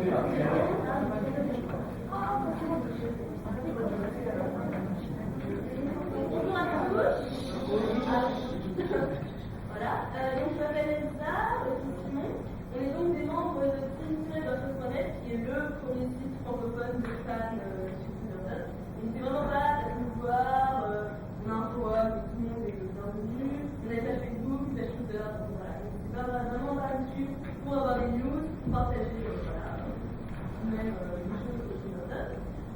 Voilà, donc je m'appelle Elsa, Simon. On est donc des membres de Team-Net, qui est le premier site francophone de fans sur Twitter. On était vraiment là, à nous voir, on a un forum, tout le monde est bienvenu. On a une page Facebook, une page Twitter, donc voilà. C'est pas vraiment là dessus pour avoir des news, pour partager, voilà, même des choses sur Twitter.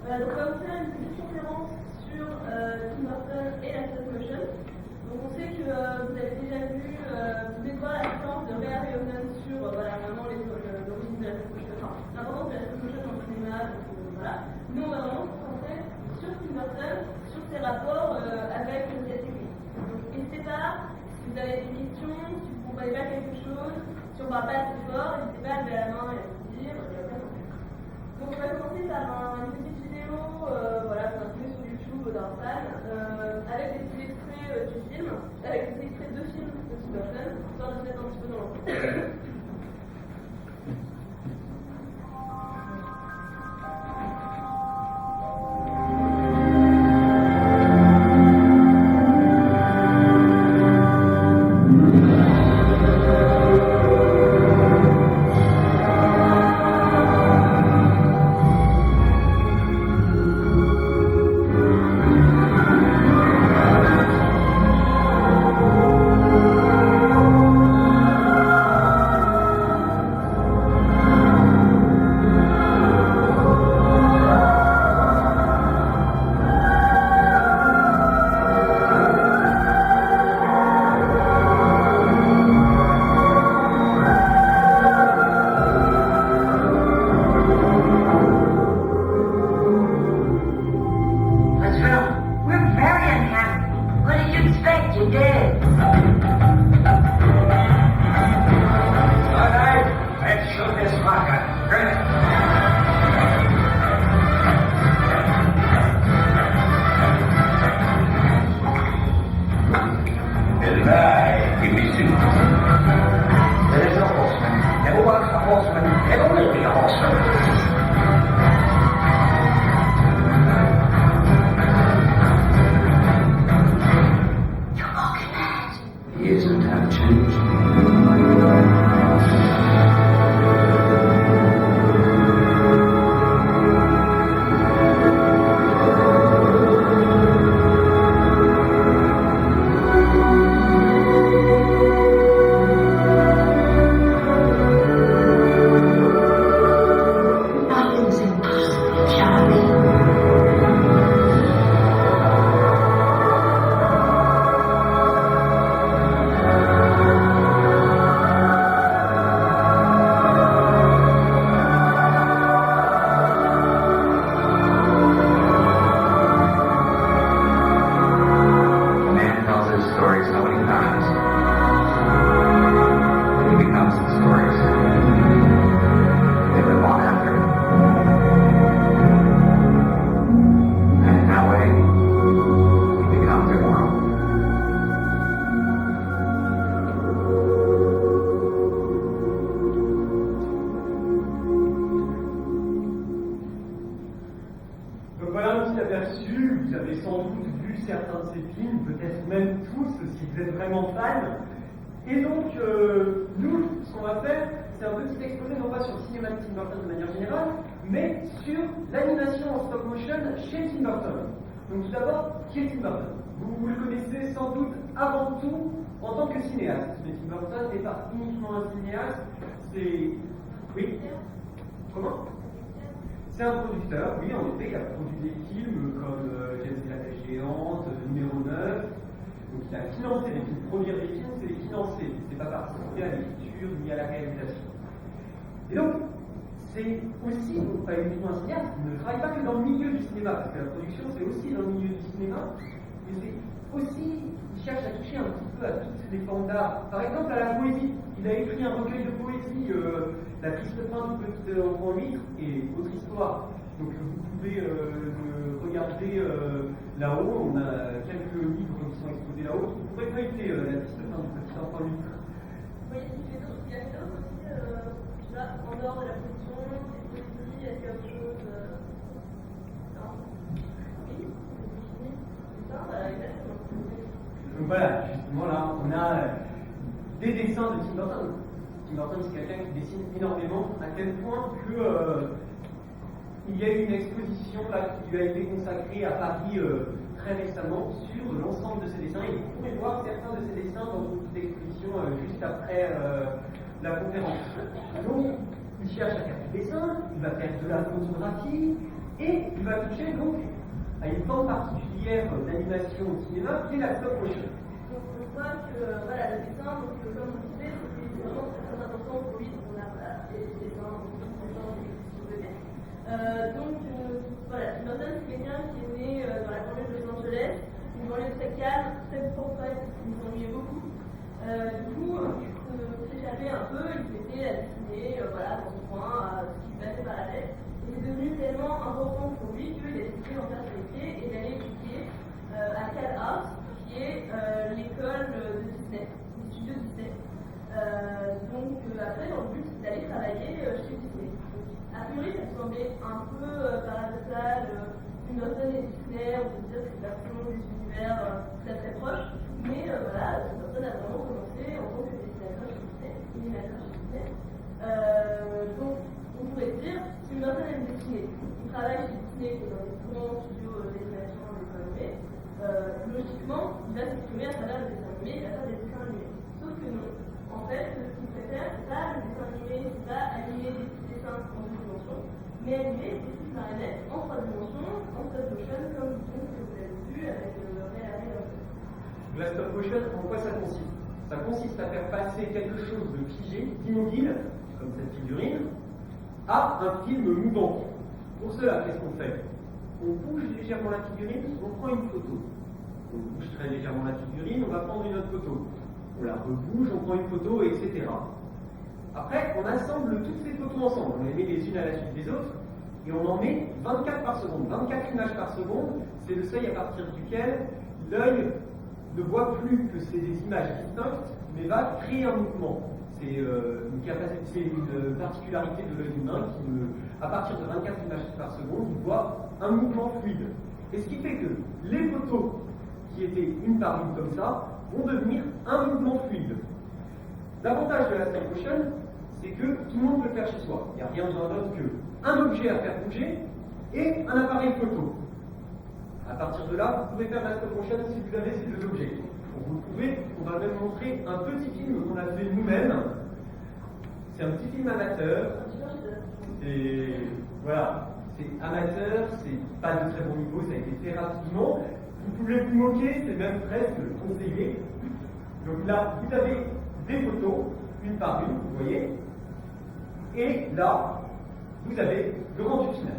Voilà, donc on va vous faire une petite conférence sur Tim Burton et la stop motion. Donc on sait que vous avez déjà vu, vous devez voir la séquence de Ray Harryhausen sur voilà, vraiment l'origine de la stop motion, enfin l'importance de la stop motion dans le cinéma, donc voilà. Nous on va vraiment se concentrer sur Tim Burton, sur ses rapports avec cette technique. Donc n'hésitez pas, si vous avez des questions, si vous ne comprenez pas quelque chose, si on ne parle pas assez fort, n'hésitez pas à lever la main et à vous dire, il n'y a aucun problème. Donc on va commencer par une petite vidéo, voilà, qu'on a trouvée sur YouTube d'un fan, avec des petits extraits du film, avec des extraits de films de Tim Burton, histoire de se mettre un petit peu dans l'ambiance. Et donc, nous, ce qu'on va faire, c'est un petit exposé, non pas sur le cinéma de Tim Burton de manière générale, mais sur l'animation en stop motion chez Tim Burton. Donc tout d'abord, qui est Tim Burton? Vous le connaissez sans doute avant tout en tant que cinéaste. Mais Tim Burton n'est pas uniquement un cinéaste, c'est... Oui? Comment? C'est un producteur, oui, en effet, il a produit des films comme James et la Pêche Géante, numéro 9. Donc il a financé les films. Produire des films, c'est les financer. C'est pas participer à l'écriture ni à la réalisation. Et donc, c'est aussi, pas uniquement un cinéaste, il ne travaille pas que dans le milieu du cinéma, parce que la production, c'est aussi dans le milieu du cinéma, mais c'est aussi, il cherche à toucher un petit peu à toutes les formes d'art. Par exemple, à la poésie. Il a écrit un recueil de poésie, La triste fin du petit enfant huître et Autre histoire. Donc vous pouvez regarder là-haut, on a quelques livres qui sont exposés là-haut. Vous pourrez feuilleter La triste fin du petit enfant huître. Oui, il y a d'autres aussi. Là, en dehors de la position, est-ce qu'il y a quelque chose non? Oui, c'est fini. C'est ça, voilà, exactement. Donc voilà, justement là, on a des dessins de Tim Burton. Tim Burton, c'est quelqu'un qui dessine énormément, à tel point que il y a eu une exposition là, qui lui a été consacrée à Paris très récemment sur l'ensemble de ses dessins. Et vous pouvez voir certains de ses dessins dans une petite exposition juste après la conférence. Donc, il cherche à faire du dessin, il va faire de la photographie, et il va toucher donc à une forme particulière d'animation au cinéma qui est la stop motion. Donc on voit que voilà, le dessin, donc, comme vous disiez, c'est vraiment très important pour lui. On a voilà, les dessins, voilà, Tim Burton, c'est quelqu'un qui est né dans la banlieue de Los Angeles, une banlieue très calme, très corporate, il s'ennuyait beaucoup. Du coup, pour s'échapper un peu, il se mettait à dessiner voilà, dans son coin, ce qui se passait par la tête. Et c'est devenu tellement important pour lui qu'il a décidé d'en faire son métier et d'aller étudier à Cal Arts, qui est l'école de Disney, du studio Disney. Donc après, dans le but d'aller travailler chez Disney. A priori, ça semblait un peu paradoxal, Tim Burton et Disney, on peut dire que c'est version des univers très très proches, mais voilà, Tim Burton a vraiment commencé en tant que dessinateur chez Disney, animateur chez Disney. Donc, on pourrait dire, Tim Burton aime dessiner. Il travaille chez Disney, qui est dans des grands studios d'animation et dessins animés. Logiquement, il va s'exprimer à travers le dessin animé, il va faire des dessins animés. Sauf que non. En fait, ce qu'il préfère, c'est pas le dessin animé, c'est pas animer des petits dessins en deux dimensions, mais animer des petites marionnettes en trois dimensions, en stop motion, comme que vous avez vu avec le réel. La stop motion, en quoi ça consiste? Ça consiste à faire passer quelque chose de figé, d'immobile, comme cette figurine, à un film mouvant. Pour cela, qu'est-ce qu'on fait? On bouge légèrement la figurine, on prend une photo. On bouge très légèrement la figurine, on va prendre une autre photo. On la rebouge, on prend une photo, etc. Après, on assemble toutes ces photos ensemble. On les met les unes à la suite des autres, et on en met 24 par seconde. 24 images par seconde, c'est le seuil à partir duquel l'œil ne voit plus que c'est des images distinctes, mais va créer un mouvement. C'est une particularité de l'œil humain qui, à partir de 24 images par seconde, voit un mouvement fluide. Et ce qui fait que les photos qui étaient une par une comme ça vont devenir un mouvement fluide. L'avantage de la stop motion, c'est que tout le monde peut le faire chez soi. Il n'y a rien besoin d'autre qu'un objet à faire bouger et un appareil photo. À partir de là, vous pouvez faire la stop motion si vous avez ces deux objets. On va même montrer un petit film qu'on a fait nous-mêmes. C'est un petit film amateur. Et voilà, c'est amateur, c'est pas de très bon niveau, ça a été fait rapidement. Vous pouvez vous moquer, c'est même presque conseillé. Donc là, vous avez des photos, une par une, vous voyez. Et là, vous avez le rendu final.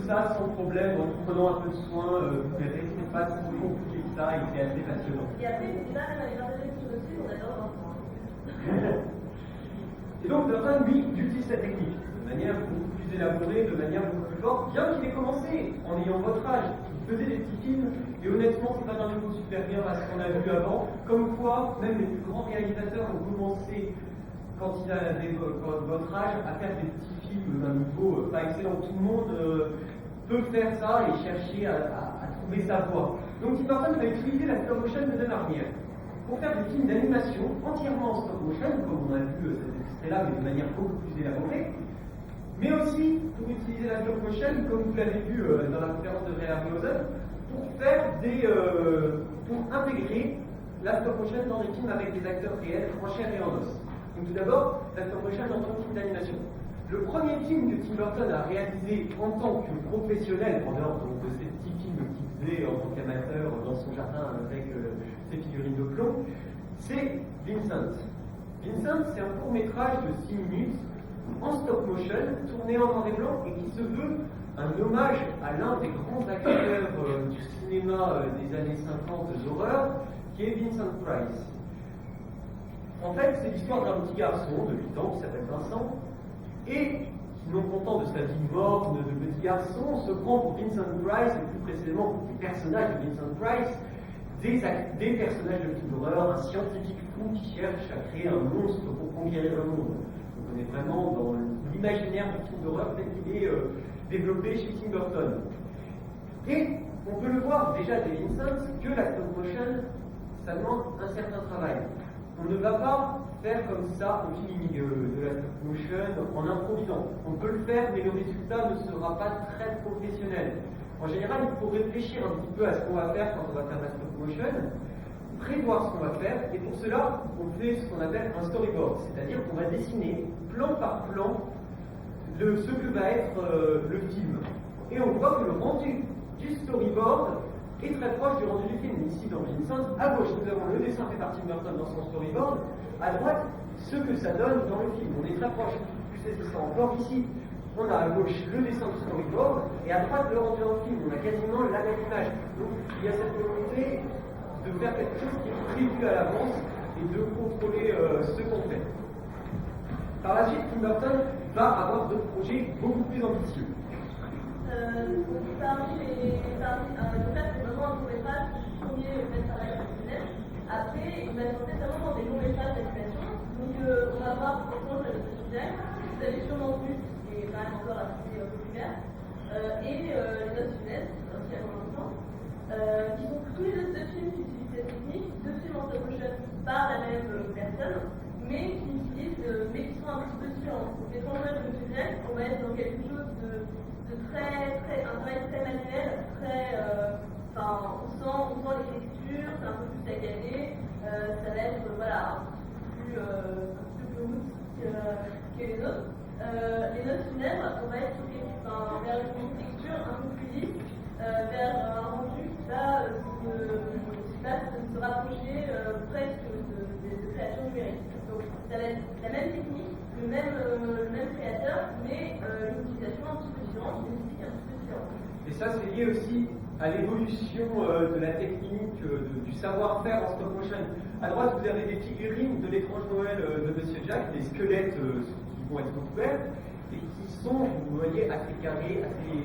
Sans problème, en prenant un peu de soin, vous verrez que c'est pas si compliqué que ça et c'est assez passionnant. Et après, c'est pas même avec partager quelque chose aussi, on adore l'enfant. Et donc, Burton, lui, utilise cette technique de manière beaucoup plus élaborée, de manière beaucoup plus forte, bien qu'il ait commencé en ayant votre âge. Il faisait des petits films, et honnêtement, c'est pas d'un niveau supérieur à ce qu'on a vu avant. Comme quoi, même les plus grands réalisateurs ont commencé, quand ils avaient votre âge, à faire des petits films d'un niveau pas excellent. Tout le monde peut faire ça et chercher à trouver sa voie. Donc Tim Burton va utiliser la stop motion de deux manières. Pour faire des films d'animation entièrement en stop motion, comme on a vu cet extrait-là, mais de manière beaucoup plus élaborée, mais aussi pour utiliser la stop motion, comme vous l'avez vu dans la conférence de Ray Harryhausen, pour intégrer la stop motion dans des films avec des acteurs réels, en chair et en os. Donc tout d'abord, la stop motion en tant que film d'animation. Le premier film que Tim Burton a réalisé en tant que professionnel, en dehors donc, de ces petits films qu'il faisait en tant qu'amateur dans son jardin avec ses figurines de plomb, c'est Vincent. Vincent, c'est un court-métrage de 6 minutes en stop-motion, tourné en noir et blanc et qui se veut un hommage à l'un des grands acteurs du cinéma des années 50 d'horreur, qui est Vincent Price. En fait, c'est l'histoire d'un petit garçon de 8 ans qui s'appelle Vincent et qui, non content de sa vie morne de petit garçon, se prend pour Vincent Price, et plus précisément pour les personnages de Vincent Price, des personnages de films d'horreur, un scientifique fou qui cherche à créer un monstre pour conquérir le monde. Donc on est vraiment dans l'imaginaire du film d'horreur tel qu'il est développé chez Tim Burton. Et on peut le voir déjà dès Vincent que la stop motion, ça demande un certain travail. On ne va pas faire comme ça au feeling de la stop motion en improvisant. On peut le faire, mais le résultat ne sera pas très professionnel. En général, il faut réfléchir un petit peu à ce qu'on va faire quand on va faire la stop motion, prévoir ce qu'on va faire, et pour cela, on fait ce qu'on appelle un storyboard, c'est-à-dire qu'on va dessiner plan par plan ce que va être le film. Et on voit que le rendu du storyboard est très proche du rendu du film. Ici, dans Vincent, à gauche, nous avons le dessin fait par Tim Burton dans son storyboard, à droite, ce que ça donne dans le film. On est très proche. Plus saisissant encore, ici, on a à gauche le dessin du storyboard, et à droite, le rendu dans le film. On a quasiment la même image. Donc, il y a cette volonté de faire quelque chose qui est prévu à l'avance et de contrôler ce qu'on fait. Par la suite, Tim Burton va avoir d'autres projets beaucoup plus ambitieux. Parmi le fait que vraiment un court-métrage, premier travail professionnel, après, il va se lancer vraiment dans des longs métrages d'animation. Donc, on va voir par exemple le sujet, vous avez sûrement vu, qui est quand même encore assez populaire, et les notes jeunesse, aussi à mon enfant, qui sont tous les deux films qui utilisent cette technique, deux films en stop motion par la même personne, mais qui utilisent, mais qui sont un petit peu différents. Donc, les trois de sujet, on va être dans quelque chose de un travail très manuel, on sent les textures, c'est un peu plus saccadé, ça va être un petit peu plus route que les autres. Les notes funèbres, on va être vers une texture un peu plus lisse, vers un rendu qui va se rapprocher presque de création numérique. Donc ça va être la même technique, le même créateur, mais une utilisation un petit peu différente, une musique un petit peu différente. Et ça, c'est lié aussi à l'évolution de la technique, du savoir-faire en stop motion. À droite, vous avez des figurines de l'étrange Noël de Monsieur Jack, des squelettes qui vont être couverts, et qui sont, vous voyez, assez carrés, assez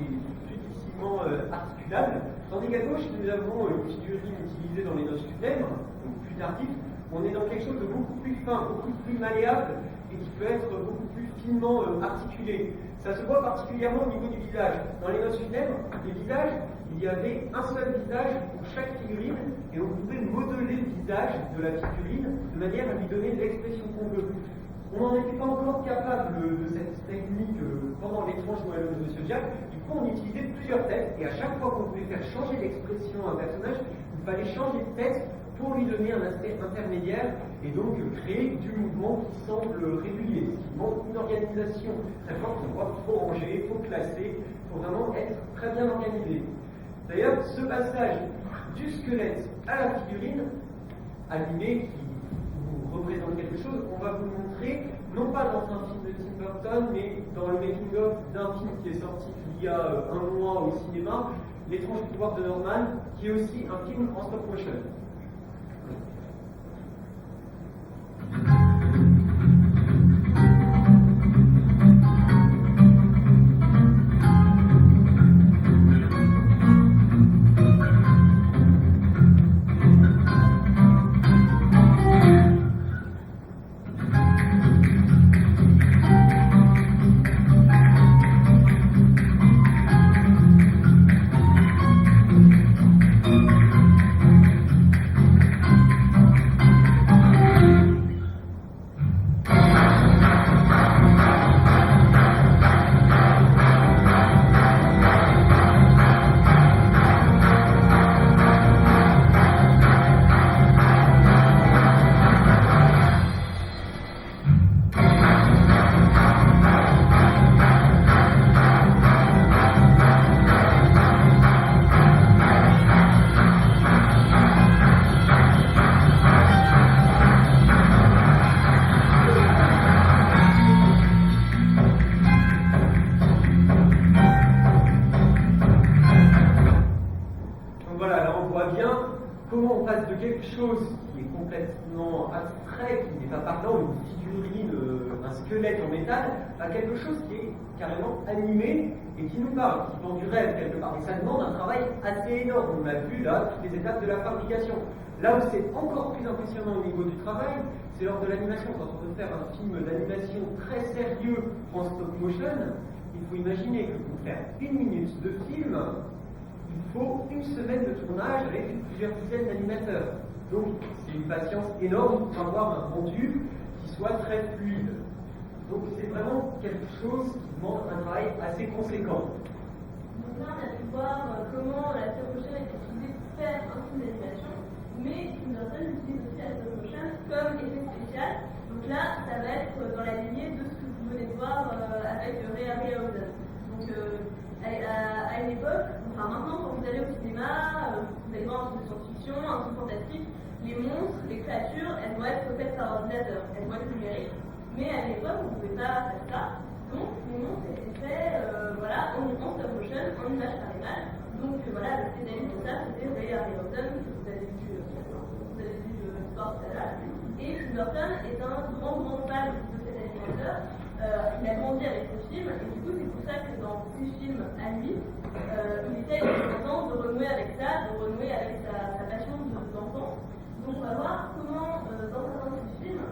difficilement articulables. Tandis qu'à gauche, nous avons une figurine utilisée dans les noces funèbres, donc plus tardives. On est dans quelque chose de beaucoup plus fin, beaucoup plus malléable, et qui peut être beaucoup plus finement articulé. Ça se voit particulièrement au niveau du visage. Dans les noces funèbres, les visages, il y avait un seul visage pour chaque figurine, et on pouvait modeler le visage de la figurine de manière à lui donner l'expression qu'on veut. On n'en était pas encore capable de cette technique pendant l'étrange Noël de Monsieur Jack. Du coup, on utilisait plusieurs têtes, et à chaque fois qu'on voulait faire changer l'expression à un personnage, il fallait changer de tête pour lui donner un aspect intermédiaire et donc créer du mouvement qui semble régulier. Il manque une organisation très forte, il faut ranger, il faut classer, il faut vraiment être très bien organisé. D'ailleurs, ce passage du squelette à la figurine animée qui vous représente quelque chose, on va vous le montrer, non pas dans un film de Tim Burton, mais dans le making-of d'un film qui est sorti il y a un mois au cinéma, L'étrange pouvoir de Norman, qui est aussi un film en stop motion. quelque chose qui est complètement abstrait, qui n'est pas parlant, une figurine, un squelette en métal, à quelque chose qui est carrément animé et qui nous parle, qui vend du rêve quelque part. Et ça demande un travail assez énorme. On a vu là toutes les étapes de la fabrication. Là où c'est encore plus impressionnant au niveau du travail, c'est lors de l'animation. Quand on veut faire un film d'animation très sérieux en stop motion, il faut imaginer que pour faire 1 minute de film, il faut 1 semaine de tournage avec plusieurs dizaines d'animateurs. Donc c'est une patience énorme pour avoir un rendu qui soit très fluide. Donc c'est vraiment quelque chose qui demande un travail assez conséquent. Donc là, on a pu voir comment la stop motion est utilisée pour faire un film d'animation, mais une personne utilise aussi la stop motion comme effet spécial. Donc là, ça va être dans la lignée de ce que vous venez de voir avec Ray Harryhausen. Donc à une époque, enfin maintenant, quand vous allez au cinéma, vous allez voir un film de science-fiction, un film fantastique, les monstres, les créatures, elles vont être faites par ordinateur, elles vont être numériques. Mais à l'époque, vous ne pouvez pas faire ça. Donc, les monstres étaient faits voilà, en stop motion, en image par image. Donc, voilà, le spécialiste de ça, c'était Ray Harryhausen, que vous avez vu l'histoire tout à l'heure. Et Tim Burton est un grand fan de cet animateur. Il a grandi avec ce film, et du coup, c'est pour ça que dans ses films à lui, il essaye de temps en temps de renouer avec ça, de renouer avec sa passion d'enfant. Donc, on va voir comment, dans certains de ses films,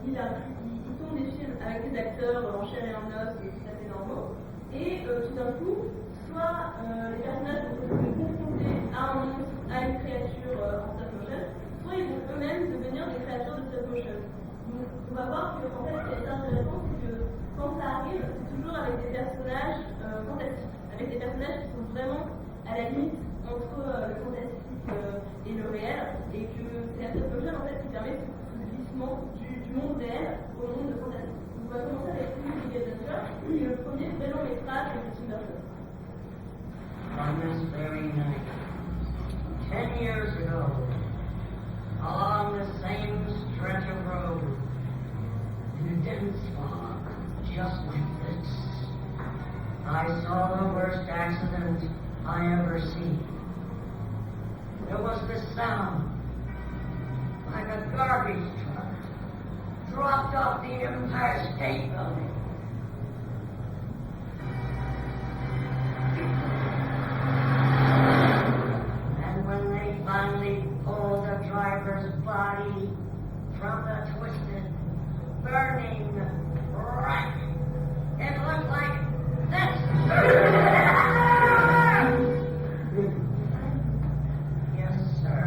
il tourne des films avec des acteurs en chair et en os tout à fait normaux, et tout d'un coup, soit les personnages vont se retrouver confrontés à un monstre, à une créature en stop motion, soit ils vont eux-mêmes devenir des créatures de stop motion. Donc, on va voir que, en fait, ce qui est intéressant, c'est que quand ça arrive, c'est toujours avec des personnages fantastiques, avec des personnages qui sont vraiment à la limite entre le fantastique et le réel, et que c'est la stop motion en fait qui permet ce glissement du monde réel au monde fantastique. Donc, on va commencer avec Big Adventure, qui est le premier vrai long métrage de Tim Burton. On this very night, 10 years ago, along the same stretch of road, in dense fog, just like this, I saw the worst accident I ever seen. There was this sound, like a garbage truck, dropped off the Empire State Building. And when they finally pulled the driver's body from the twisted, burning wreck, it looked like this. Yes, sir.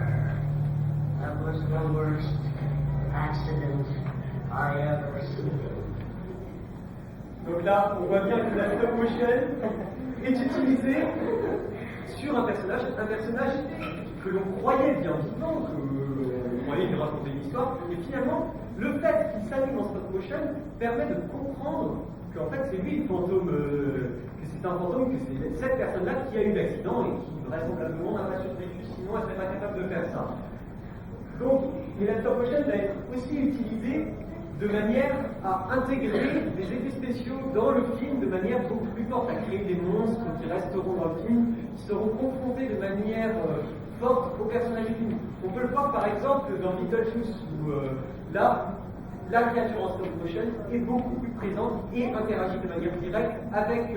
That was the worst accident I ever seen. Donc là, on voit bien que la stop motion est utilisée sur un personnage que l'on croyait bien vivant, que l'on croyait lui raconter une histoire, et finalement, le fait qu'il s'anime en stop motion permet de comprendre qu'en fait c'est lui le fantôme, que c'est un fantôme, que c'est cette personne-là qui a eu l'accident et qui vraisemblablement n'a pas survécu, sinon elle ne serait pas capable de faire ça. Donc, la stop motion va être aussi utilisée de manière à intégrer des effets spéciaux dans le film de manière beaucoup plus forte, à créer des monstres qui resteront dans le film, qui seront confrontés de manière forte aux personnages du film. On peut le voir par exemple dans Beetlejuice, où là, la créature en stop motion est beaucoup plus présente et interagit de manière directe avec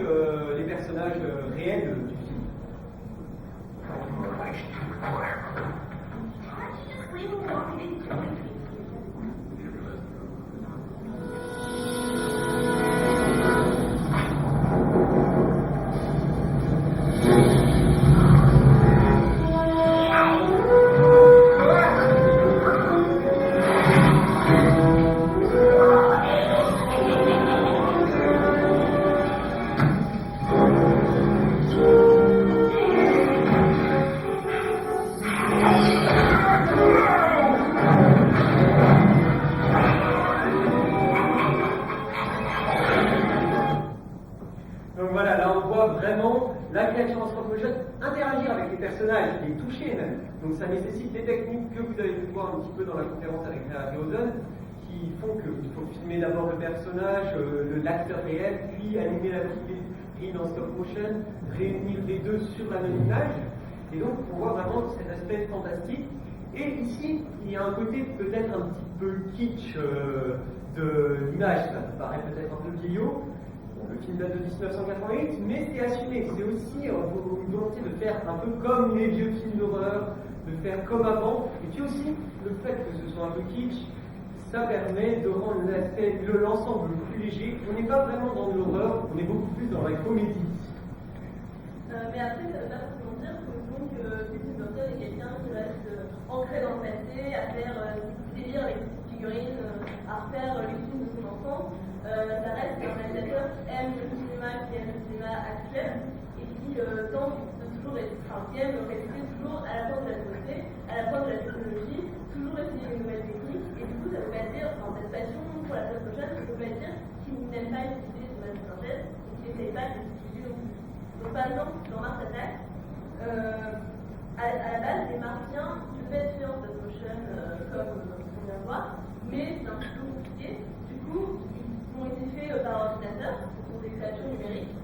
les personnages réels du film. Donc voilà, là on voit vraiment la créature en stop motion interagir avec les personnages, les toucher même. Donc ça nécessite des techniques que vous avez pu voir un petit peu dans la conférence avec Ray Harryhausen, qui font qu'il faut filmer d'abord le personnage, l'acteur réel, puis animer la figurine en stop motion, réunir les deux sur la même image. Et donc on voit vraiment cet aspect fantastique. Et ici, il y a un côté peut-être un petit peu kitsch de l'image, ça vous paraît peut-être un peu vieillot. Bon, le film date de 1988, mais c'est assumé. C'est aussi une volonté de faire un peu comme les vieux films d'horreur, de faire comme avant. Et puis aussi, le fait que ce soit un peu kitsch, ça permet de rendre l'ensemble plus léger. On n'est pas vraiment dans de l'horreur, on est beaucoup plus dans la comédie. Mais après, ça ne veut pas forcément dire que Tim Burton est quelqu'un qui reste ancré dans le passé, à faire des délires avec des petites figurines, à refaire les films de son enfance. Ça reste un réalisateur qui aime le cinéma, qui aime le cinéma actuel, et qui tente de toujours être, qui aime rester toujours à la fois de la nouveauté, à la fois de la technologie, toujours essayer de nouvelles techniques, et du coup, ça ne veut pas dire, cette passion pour la classe prochaine, ça ne veut pas dire qu'il n'aime pas utiliser son image synthèse, et qu'il n'essaye pas de l'utiliser non plus. Donc, par exemple, dans Mars Attack, à la base, les Martiens ne fait pas de stop motion comme on vient de voir, mais c'est un petit peu compliqué. Du coup, ils ont été faits par ordinateur, ce sont des créatures numériques,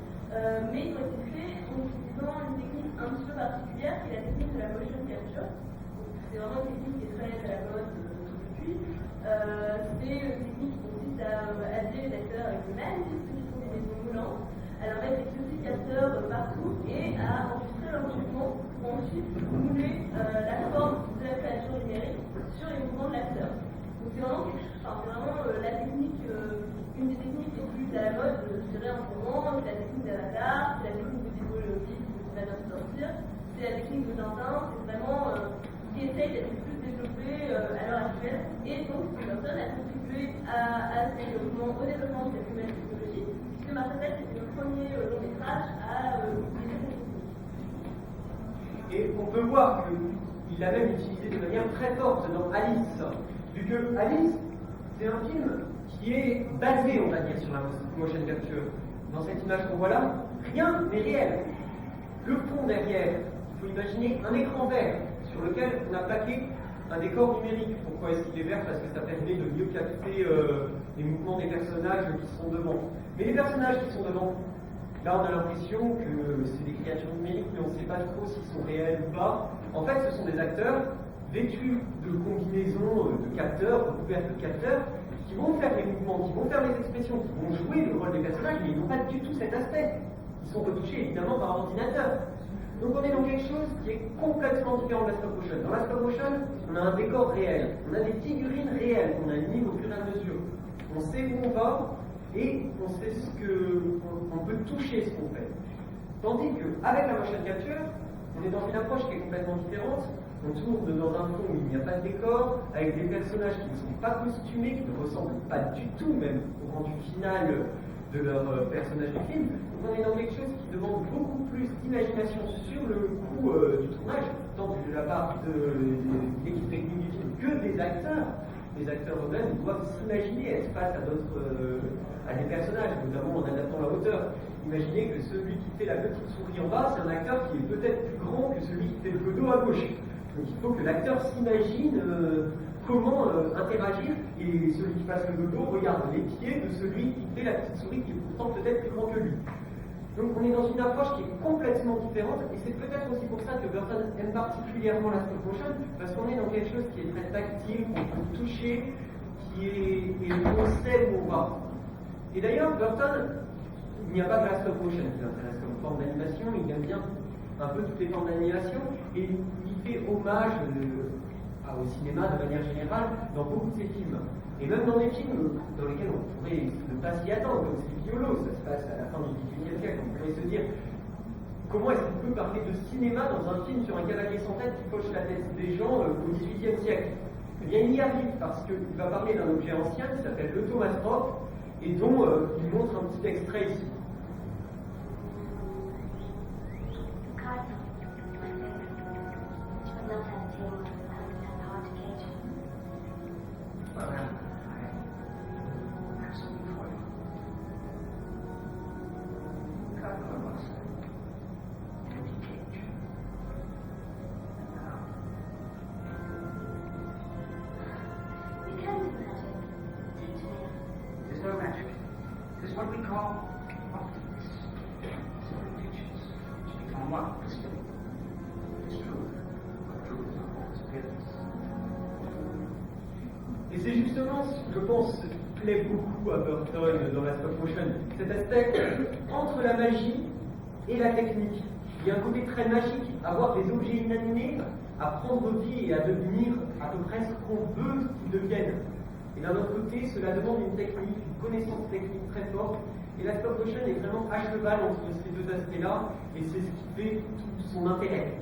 mais ils ont été faits en utilisant une technique un petit peu particulière qui est la technique de la motion capture. C'est vraiment une technique qui est très à la mode depuis. C'est une technique qui consiste à habiller les acteurs avec des magnifiques petites combinaisons moulantes, à leur mettre des petits capteurs partout et à enregistrer leur mouvement pour ensuite mouler la forme de la créature numérique sur les mouvements de l'acteur. Donc c'est vraiment la technique, une des techniques les plus à la mode, je dirais en ce moment, c'est la technique d'Avatar, c'est la technique de Débo Léopold qui va bientôt sortir, c'est la technique de Tintin, c'est vraiment qui essaye d'être le plus développé à l'heure actuelle. Et donc Tim Burton a contribué au développement de cette nouvelle technologie, puisque Mars Attack était le premier long métrage à utiliser cette technique. Et on peut voir qu'il a même utilisé de manière très forte dans Alice, vu que Alice, c'est un film qui est basé, on va dire, sur la motion capture. Dans cette image qu'on voit là, rien n'est réel. Le fond derrière, il faut imaginer un écran vert sur lequel on a plaqué un décor numérique. Pourquoi est-ce qu'il est vert? Parce que ça permet de mieux capter les mouvements des personnages qui sont devant. Mais les personnages qui sont devant, là on a l'impression que c'est des créatures numériques, mais on ne sait pas trop s'ils sont réels ou pas. En fait, ce sont des acteurs vêtus de combinaisons de capteurs, recouverts de capteurs, qui vont faire les mouvements, qui vont faire les expressions, qui vont jouer le rôle des personnages, mais ils n'ont pas du tout cet aspect. Ils sont retouchés évidemment par ordinateur. Donc on est dans quelque chose qui est complètement différent de la stop motion. Dans la stop motion, on a un décor réel, on a des figurines réelles qu'on anime au fur et à mesure. On sait où on va et on sait on peut toucher ce qu'on fait. Tandis qu'avec la motion capture, on est dans une approche qui est complètement différente. On tourne dans un fond où il n'y a pas de décor, avec des personnages qui ne sont pas costumés, qui ne ressemblent pas du tout même au rendu final de leur personnage du film. Donc on est dans quelque chose qui demande beaucoup plus d'imagination sur le coup du tournage, tant de la part de l'équipe technique du film que des acteurs. Les acteurs eux-mêmes doivent s'imaginer être face à des personnages, notamment en adaptant la hauteur. Imaginez que celui qui fait la petite souris en bas, c'est un acteur qui est peut-être plus grand que celui qui fait le photo à gauche. Donc il faut que l'acteur s'imagine comment interagir, et celui qui passe le dodo regarde les pieds de celui qui fait la petite souris qui est pourtant peut-être plus grand que lui. Donc on est dans une approche qui est complètement différente, et c'est peut-être aussi pour ça que Burton aime particulièrement la stop motion, parce qu'on est dans quelque chose qui est très tactile, qu'on peut toucher, et on sait où on va. Et d'ailleurs, Burton, il n'y a pas que la stop motion qui l'intéresse comme forme d'animation, il aime bien un peu toutes les formes d'animation, et il fait hommage au cinéma de manière générale dans beaucoup de ses films. Et même dans des films dans lesquels on pourrait ne pas s'y attendre, comme c'est Piolo, ça se passe à la fin du XVIIIe siècle, on pourrait se dire comment est-ce qu'on peut parler de cinéma dans un film sur un cavalier sans tête qui poche la tête des gens au XVIIIe siècle? Eh bien, il y arrive parce qu'il va parler d'un objet ancien qui s'appelle le thaumastrope et dont il montre un petit extrait ici. c'est justement ce que je pense plaît beaucoup à Burton dans la stop motion, cet aspect entre la magie et la technique. Il y a un côté très magique à voir des objets inanimés, à prendre vie et à devenir à peu près ce qu'on veut qu'ils deviennent. Et d'un autre côté, cela demande une technique, une connaissance technique très forte. Et la stop motion est vraiment à cheval entre ces deux aspects-là, et c'est ce qui fait tout son intérêt.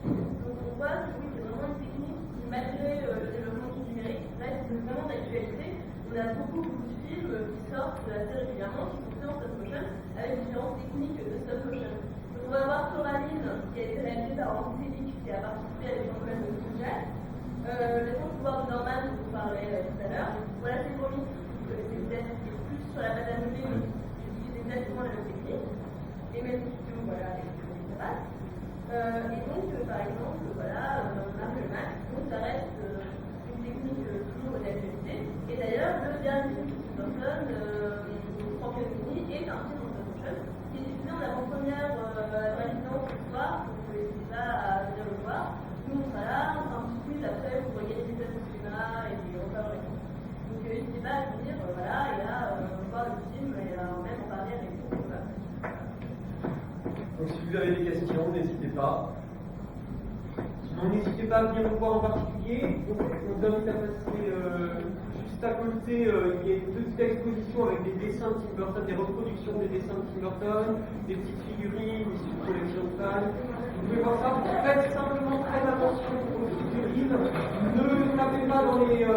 Donc on voit que oui, c'est vraiment une technique qui, malgré le développement du numérique, reste vraiment d'actualité. On a beaucoup de films qui sortent assez régulièrement, qui sont faits en stop motion, avec différentes techniques de stop motion. Donc on va voir Coraline, qui a été réalisée par Andy Selick, qui a participé à l'école de Jack. Le temps de pouvoir de Norman, dont on parlait tout à l'heure. Voilà ces comics, vous connaissez peut-être, qui est plus sur la pâte à modeler, mais qui utilise exactement la même technique. Et même studio, voilà, avec ça passe. Et donc, par exemple, voilà, Mario Max, donc ça reste une technique toujours d'actualité. Et d'ailleurs, le dernier film de Burton, Frankenweenie, est un film en stop motion qui est diffusé en avant-première résidence ce soir, donc n'hésitez pas à venir le voir. Nous, on sera là, on fera un petit quiz après pour regarder des places au cinéma et puis on va voir. Donc, n'hésitez pas à venir, voilà, et à voir le film et à même en parler avec vous. Donc si vous avez des questions, n'hésitez pas. Sinon, n'hésitez pas à venir nous voir en particulier. Donc, on vous invite à passer juste à côté. Il y a une petite exposition avec des dessins de Tim Burton, des reproductions des dessins de Tim Burton, des petites figurines, issues de collection de fans. Vous pouvez voir ça. Faites simplement très attention aux figurines. Ne tapez pas dans les